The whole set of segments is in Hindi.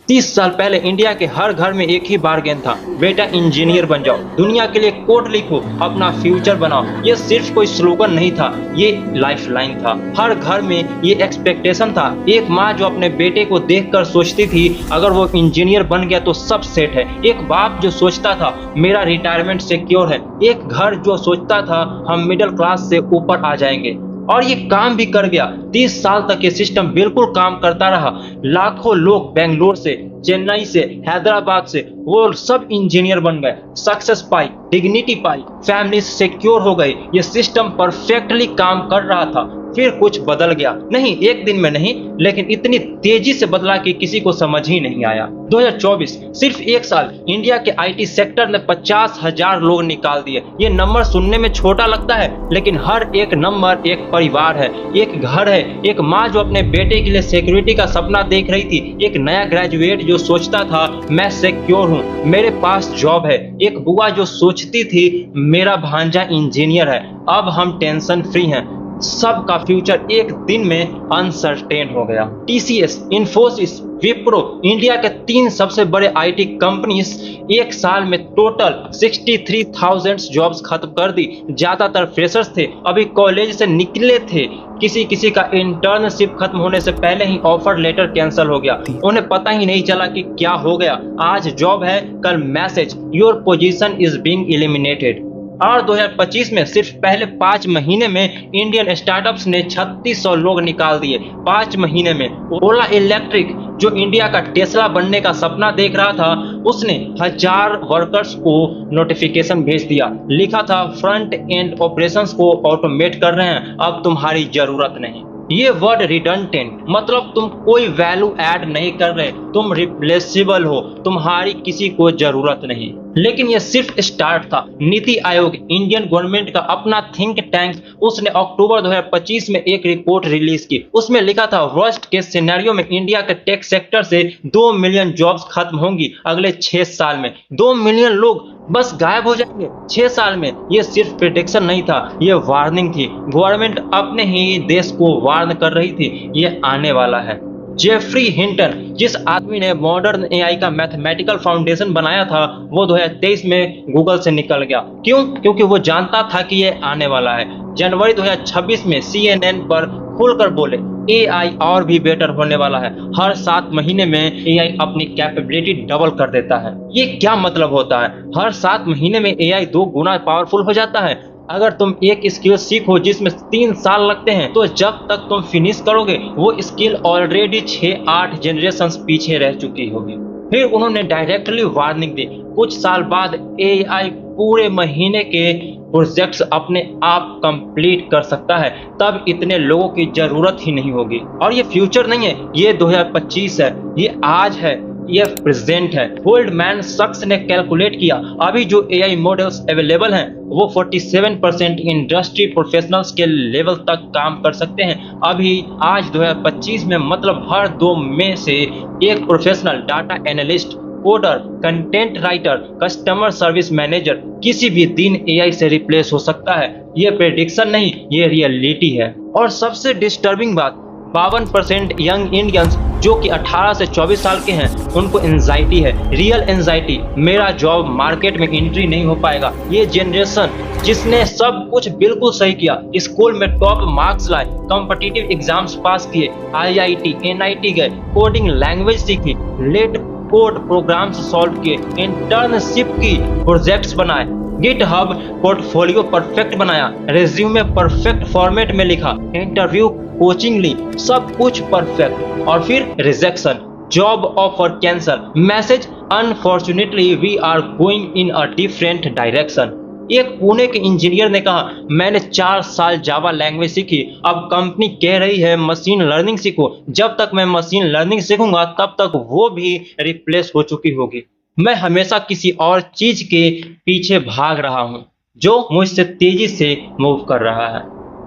30 साल पहले इंडिया के हर घर में एक ही बारगेन था, बेटा इंजीनियर बन जाओ, दुनिया के लिए कोड लिखो, अपना फ्यूचर बनाओ। ये सिर्फ कोई स्लोगन नहीं था, ये लाइफलाइन था। हर घर में ये एक्सपेक्टेशन था। एक माँ जो अपने बेटे को देखकर सोचती थी अगर वो इंजीनियर बन गया तो सब सेट है। एक बाप जो सोचता था मेरा रिटायरमेंट सिक्योर है। एक घर जो सोचता था हम मिडिल क्लास से ऊपर आ जाएंगे। और ये काम भी कर गया। 30 साल तक ये सिस्टम बिल्कुल काम करता रहा। लाखों लोग बेंगलोर से, चेन्नई से, हैदराबाद से, वो सब इंजीनियर बन गए, सक्सेस पाई, डिग्निटी पाई, फैमिली सिक्योर हो गई। ये सिस्टम परफेक्टली काम कर रहा था। फिर कुछ बदल गया, नहीं एक दिन में नहीं, लेकिन इतनी तेजी से बदला कि किसी को समझ ही नहीं आया। 2024 सिर्फ एक साल इंडिया के आईटी सेक्टर ने 50,000 लोग निकाल दिए। ये नंबर सुनने में छोटा लगता है, लेकिन हर एक नंबर एक परिवार है, एक घर है, एक माँ जो अपने बेटे के लिए सिक्योरिटी का सपना देख रही थी, एक नया ग्रेजुएट जो सोचता था मैं सिक्योर हूँ, मेरे पास जॉब है, एक बुआ जो सोचती थी मेरा भांजा इंजीनियर है, अब हम टेंशन फ्री हैं। सबका फ्यूचर एक दिन में अनसर्टेन हो गया। टीसीएस, इन्फोसिस, विप्रो, इंडिया के 3 सबसे बड़े आईटी कंपनीज एक साल में टोटल 63,000 जॉब्स खत्म कर दी। ज्यादातर फ्रेशर्स थे, अभी कॉलेज से निकले थे। किसी का इंटर्नशिप खत्म होने से पहले ही ऑफर लेटर कैंसिल हो गया। उन्हें पता ही नहीं चला कि क्या हो गया। आज जॉब है, कल message your position is being eliminated. और 2025 में सिर्फ पहले 5 महीने में इंडियन स्टार्टअप्स ने 3600 लोग निकाल दिए। 5 महीने में ओला इलेक्ट्रिक जो इंडिया का टेस्ला बनने का सपना देख रहा था, उसने 1000 वर्कर्स को नोटिफिकेशन भेज दिया। लिखा था फ्रंट एंड ऑपरेशंस को ऑटोमेट कर रहे हैं, अब तुम्हारी जरूरत नहीं। ये वर्ड रिडंडेंट मतलब तुम कोई वैल्यू ऐड नहीं कर रहे, तुम रिप्लेसेबल हो, तुम्हारी किसी को जरूरत नहीं। लेकिन ये सिर्फ स्टार्ट था। नीति आयोग, इंडियन गवर्नमेंट का अपना थिंक टैंक, उसने अक्टूबर 2025 में एक रिपोर्ट रिलीज की। उसमें लिखा था वर्स्ट केस सिनेरियो में इंडिया के टेक सेक्टर से 2 मिलियन जॉब्स खत्म होंगी अगले 6 साल में। 2 मिलियन लोग बस गायब हो जाएंगे 6 साल में। ये सिर्फ प्रेडिक्शन नहीं था, ये वार्निंग थी। गवर्नमेंट अपने ही देश को वार्न कर रही थी, ये आने वाला है। जेफरी हिंटन, जिस आदमी ने मॉडर्न एआई का मैथमेटिकल फाउंडेशन बनाया था, वो 2023 में गूगल से निकल गया। क्यों? क्योंकि वो जानता था कि ये आने वाला है। जनवरी 2026 में CNN पर खुलकर बोले एआई और भी बेटर होने वाला है। हर 7 महीने में एआई अपनी कैपेबिलिटी डबल कर देता है। ये क्या मतलब होता है? हर 7 महीने में एआई 2 गुना पावरफुल हो जाता है। अगर तुम एक स्किल सीखो जिसमें 3 साल लगते हैं, तो जब तक तुम फिनिश करोगे वो स्किल ऑलरेडी 6-8 जनरेशन पीछे रह चुकी होगी। फिर उन्होंने डायरेक्टली वार्निंग दी, कुछ साल बाद एआई पूरे महीने के प्रोजेक्ट्स अपने आप कंप्लीट कर सकता है, तब इतने लोगों की जरूरत ही नहीं होगी। और ये फ्यूचर नहीं है, ये 2025 है, ये आज है, ये प्रेजेंट है। गोल्डमैन सक्स ने कैलकुलेट किया, अभी जो एआई मॉडल्स अवेलेबल हैं वो 47% इंडस्ट्री प्रोफेशनल्स के लेवल तक काम कर सकते हैं। अभी आज 2025 में मतलब हर 2 में से एक professional data analyst, coder, content writer, customer service manager किसी भी दिन एआई से रिप्लेस हो सकता है। ये प्रेडिक्शन नहीं, ये रियलिटी है। और सबसे डिस्टर्बिंग बात, 52% यंग इंडियंस जो कि 18 से 24 साल के हैं, उनको एंजाइटी है, रियल एंजाइटी। मेरा जॉब मार्केट में एंट्री नहीं हो पाएगा। ये जनरेशन जिसने सब कुछ बिल्कुल सही किया, स्कूल में टॉप मार्क्स लाए, कॉम्पिटिटिव एग्जाम्स पास किए, IIT, NIT गए, कोडिंग लैंग्वेज सीखी, लेट कोड प्रोग्राम्स सॉल्व किए, इंटर्नशिप की, प्रोजेक्ट्स बनाए, गिटहब पोर्टफोलियो परफेक्ट बनाया, रेज्यूमे परफेक्ट फॉर्मेट में लिखा, इंटरव्यू कोचिंग ली, सब कुछ परफेक्ट। और फिर rejection, job offer cancel, message unfortunately we are going in a different direction. एक पुणे के इंजीनियर ने कहा मैंने 4 साल जावा लैंग्वेज सीखी, अब कंपनी कह रही है मशीन लर्निंग सीखो। जब तक मैं मशीन लर्निंग सीखूंगा तब तक वो भी रिप्लेस हो चुकी होगी। मैं हमेशा किसी और चीज के पीछे भाग रहा हूँ जो मुझसे तेजी से मूव कर रहा है।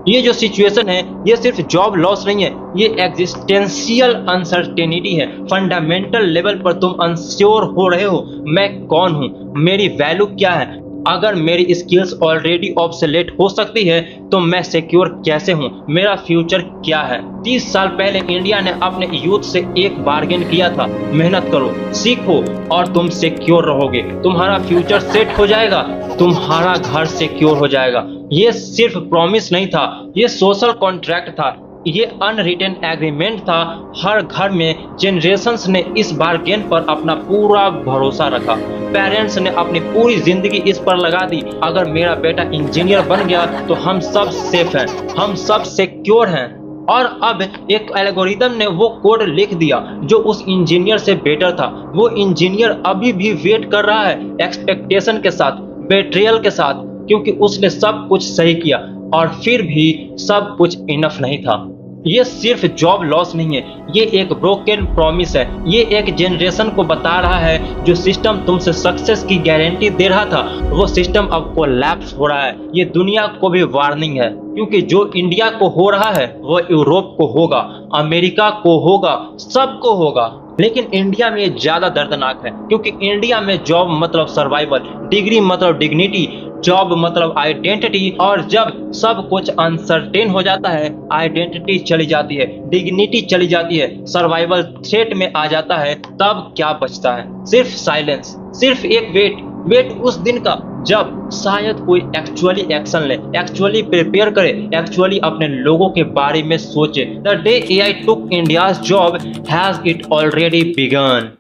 ये जो सिचुएशन है, ये सिर्फ जॉब लॉस नहीं है, ये एग्जिस्टेंशियल अनसर्टेनिटी है। फंडामेंटल लेवल पर तुम अनश्योर हो रहे हो, मैं कौन हूँ, मेरी वैल्यू क्या है, अगर मेरी स्किल्स ऑलरेडी ऑब्सोलेट हो सकती है तो मैं सिक्योर कैसे हूँ? मेरा फ्यूचर क्या है? 30 साल पहले इंडिया ने अपने यूथ से एक बार्गेन किया था, मेहनत करो, सीखो और तुम सिक्योर रहोगे, तुम्हारा फ्यूचर सेट हो जाएगा, तुम्हारा घर सिक्योर हो जाएगा। ये सिर्फ प्रॉमिस नहीं था, ये सोशल कॉन्ट्रैक्ट था, ये अनरिटन एग्रीमेंट था। हर घर में जेनरेशंस ने इस बार्गेन पर अपना पूरा भरोसा रखा। पेरेंट्स ने अपनी पूरी जिंदगी इस पर लगा दी, अगर मेरा बेटा इंजीनियर बन गया तो हम सब सेफ हैं, हम सब सिक्योर हैं। और अब एक एल्गोरिदम ने वो कोड लिख दिया जो उस इंजीनियर से बेटर था। वो इंजीनियर अभी भी वेट कर रहा है, एक्सपेक्टेशन के साथ, बेट्रियल के साथ, क्योंकि उसने सब कुछ सही किया और फिर भी सब कुछ इनफ नहीं था। ये सिर्फ जॉब लॉस नहीं है, ये एक ब्रोकन प्रॉमिस है। ये एक जनरेशन को बता रहा है जो सिस्टम तुमसे सक्सेस की गारंटी दे रहा था, वो सिस्टम अब कोलैप्स हो रहा है। ये दुनिया को भी वार्निंग है, क्योंकि जो इंडिया को हो रहा है वो यूरोप को होगा, अमेरिका को होगा, सबको होगा। लेकिन इंडिया में ये ज्यादा दर्दनाक है, क्योंकि इंडिया में जॉब मतलब सर्वाइवल, डिग्री मतलब डिग्निटी, जॉब मतलब आइडेंटिटी, और जब सब कुछ अनसर्टेन हो जाता है, आइडेंटिटी चली जाती है, डिग्निटी चली जाती है, सर्वाइवल थ्रेट में आ जाता है, तब क्या बचता है? सिर्फ साइलेंस, सिर्फ एक वेट उस दिन का जब शायद कोई एक्चुअली एक्शन ले, एक्चुअली प्रिपेयर करे, एक्चुअली अपने लोगों के बारे में सोचे। The day AI took India's job has it already begun।